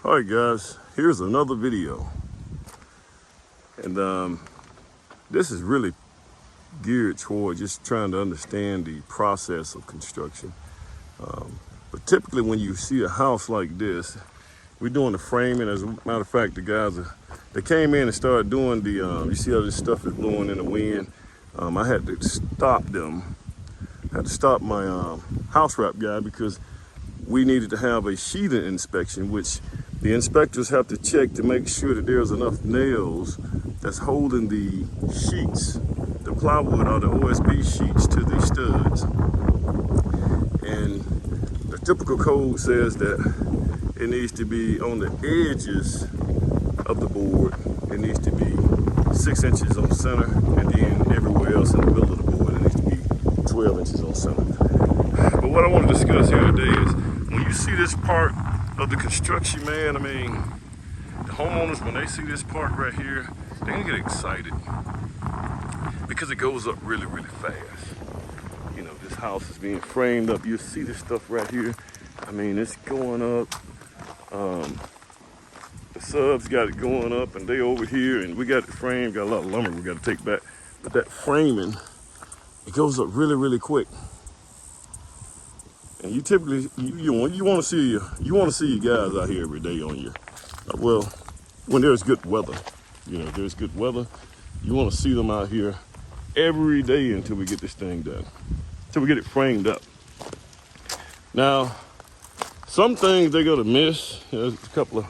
All right, guys, here's another video. And this is really geared toward just trying to understand the process of construction. But typically when you see a house like this, we're doing the framing. As a matter of fact, the guys, they came in and started doing the, you see how this stuff is blowing in the wind? I had to stop them. I had to stop my house wrap guy because we needed to have a sheathing inspection, which the inspectors have to check to make sure that there's enough nails that's holding the sheets, the plywood or the OSB sheets to the studs. And the typical code says that it needs to be on the edges of the board. It needs to be 6 inches on center, and then everywhere else in the middle of the board, it needs to be 12 inches on center. But what I want to discuss here today is when you see this part of the construction, man, I mean, the homeowners, when they see this part right here, they're gonna get excited because it goes up really, really fast. You know, this house is being framed up. You see this stuff right here. I mean, it's going up. The subs got it going up, and they over here, and we got it framed. Got a lot of lumber we got to take back. But that framing, it goes up really, really quick. And you typically you want to see your guys out here every day on your well, when there's good weather. You know, there's good weather. You want to see them out here every day until we get this thing done, until we get it framed up. Now, some things they're gonna miss. There's a couple of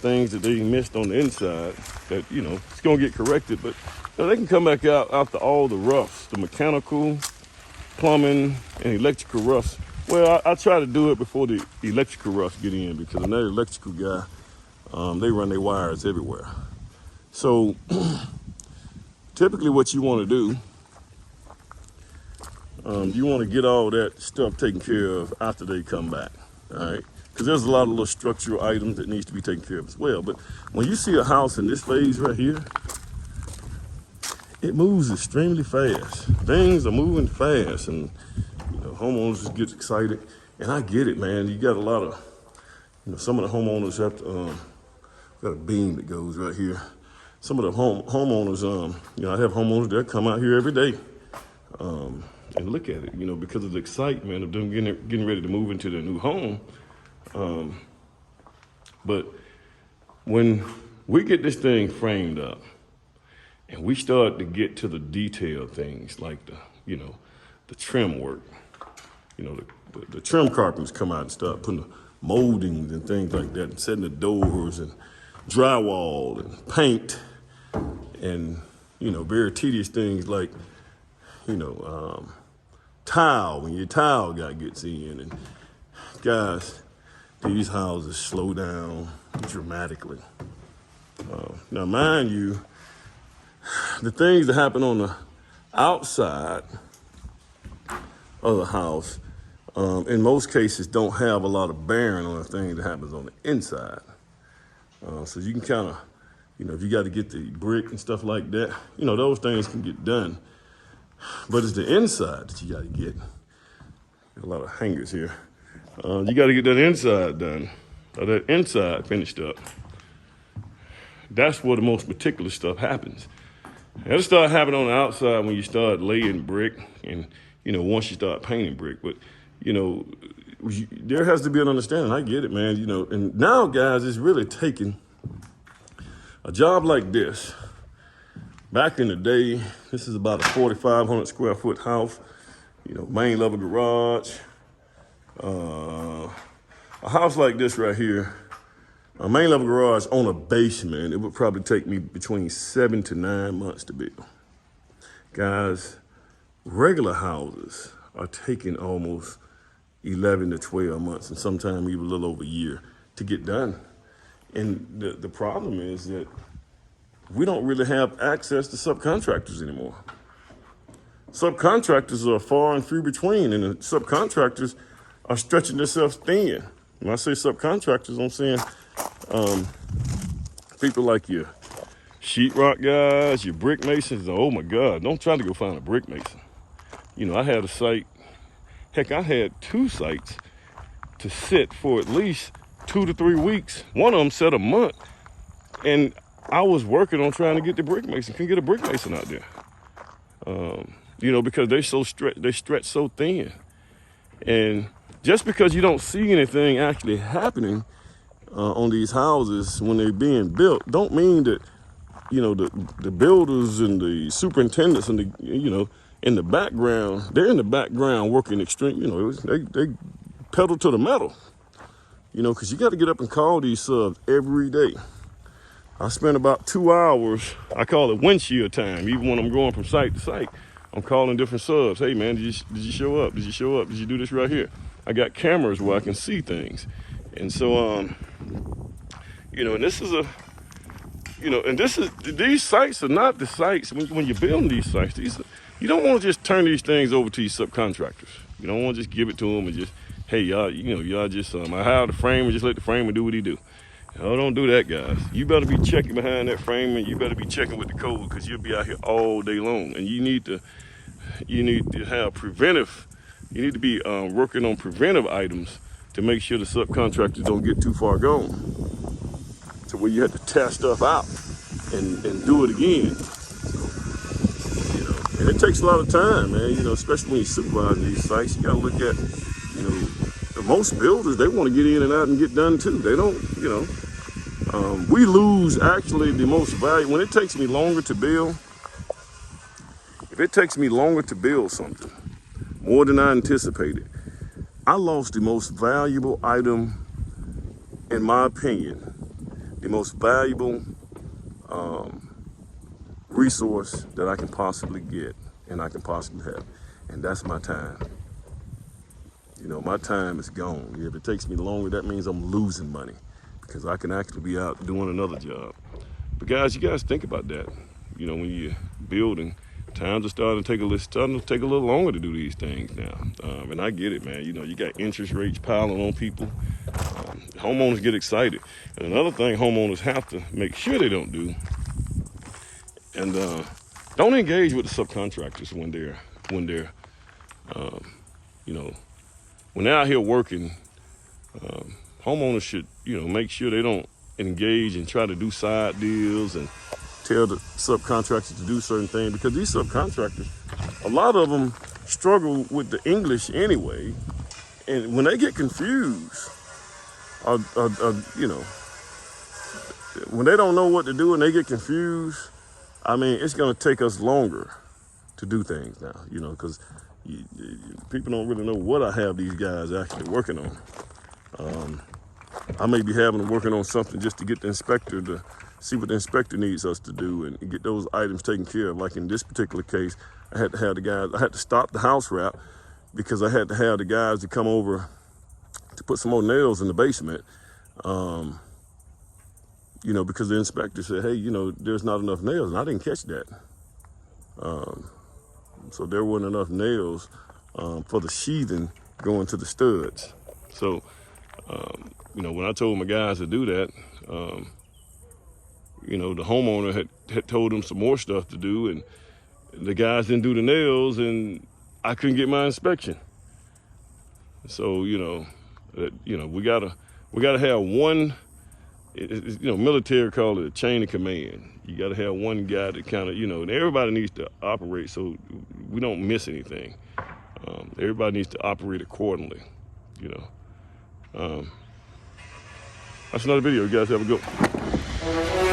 things that they missed on the inside that, you know, it's gonna get corrected. But you know, they can come back out after all the roughs, the mechanical, plumbing, and electrical roughs. Well, I try to do it before the electrical roughs get in, because another electrical guy, they run their wires everywhere. So typically what you want to do, you want to get all that stuff taken care of after they come back, all right? Because there's a lot of little structural items that needs to be taken care of as well. But when you see a house in this phase right here, it moves extremely fast. Things are moving fast, and you know, homeowners just get excited. And I get it, man. You got a lot of, you know, some of the homeowners have to, got a beam that goes right here. Some of the homeowners, you know, I have homeowners that come out here every day and look at it, you know, because of the excitement of them getting ready to move into their new home. But when we get this thing framed up and we start to get to the detail things like the, you know, the trim work, you know, the trim carpenters come out and start putting the moldings and things like that, and setting the doors and drywall and paint, and, you know, very tedious things like, you know, tile, when your tile guy gets in. And guys, these houses slow down dramatically. Now, mind you, the things that happen on the outside of the house, in most cases, don't have a lot of bearing on the thing that happens on the inside. So you can kind of, you know, if you got to get the brick and stuff like that, you know, those things can get done. But it's the inside that you got to get. Got a lot of hangers here. You got to get that inside done, or that inside finished up. That's where the most meticulous stuff happens. It'll start happening on the outside when you start laying brick, and, you know, once you start painting brick. But, you know, there has to be an understanding. I get it, man. You know, and now, guys, it's really taking a job like this. Back in the day, this is about a 4,500 square foot house. You know, main level garage. A house like this right here, a main level garage on a basement, it would probably take me between 7 to 9 months to build. Guys, regular houses are taking almost 11 to 12 months, and sometimes even a little over a year to get done. And the problem is that we don't really have access to subcontractors anymore. Subcontractors are far and few between, and the subcontractors are stretching themselves thin. When I say subcontractors, I'm saying people like your sheetrock guys, your brick masons. Oh my God, don't try to go find a brick mason. You know, I had a site, heck, I had 2 sites to sit for at least 2 to 3 weeks. One of them said a month. And I was working on trying to get the brick mason. Couldn't get a brick mason out there. You know, because they stretch so thin. And just because you don't see anything actually happening on these houses when they're being built, don't mean that, you know, the builders and the superintendents and the, you know, in the background, they're in the background working extreme, you know, they pedal to the metal, you know, because you got to get up and call these subs every day. I spend about 2 hours, I call it windshield time, even when I'm going from site to site. I'm calling different subs. Hey man, did you show up? Did you show up? Did you do this right here? I got cameras where I can see things. And so, you know, and this is these sites are not the sites, when you're building these sites, you don't want to just turn these things over to your subcontractors. You don't want to just give it to them and just, hey, y'all just, I hire the framer, just let the framer do what he do. No, don't do that, guys. You better be checking behind that frame, and you better be checking with the code, because you'll be out here all day long. And you need to have preventive. You need to be working on preventive items to make sure the subcontractors don't get too far gone, to where you have to tear stuff out and do it again. You know, and it takes a lot of time, man. You know, especially when you supervise these sites, you gotta look at, you know, most builders, they want to get in and out and get done too. They don't, you know. We lose actually the most value when it takes me longer to build. If it takes me longer to build something, more than I anticipated, I lost the most valuable item, in my opinion, the most valuable resource that I can possibly get and I can possibly have, and that's my time. You know, my time is gone. If it takes me longer, that means I'm losing money, because I can actually be out doing another job. But guys, you guys think about that. You know, when you're building, times are starting to take a little longer to do these things now. And I get it, man. You know, you got interest rates piling on people. Homeowners get excited. And another thing homeowners have to make sure they don't do, and don't engage with the subcontractors when they're you know, when they're out here working. Homeowners should, you know, make sure they don't engage and try to do side deals and tell the subcontractors to do certain things, because these subcontractors, a lot of them struggle with the English anyway, and when they get confused, you know, when they don't know what to do and they get confused, I mean, it's going to take us longer to do things now, you know, because people don't really know what I have these guys actually working on. I may be having them working on something just to get the inspector to see what the inspector needs us to do and get those items taken care of. Like in this particular case, I had to have the guys, I had to stop the house wrap because I had to have the guys to come over to put some more nails in the basement. You know, because the inspector said, hey, you know, there's not enough nails, and I didn't catch that. So there weren't enough nails for the sheathing going to the studs. So, you know, when I told my guys to do that, you know, the homeowner had told them some more stuff to do, and the guys didn't do the nails, and I couldn't get my inspection. So, you know, we gotta have one. You know, military call it a chain of command. You got to have one guy that kind of, you know, and everybody needs to operate so we don't miss anything. Everybody needs to operate accordingly, you know. That's another video. You guys have a good one.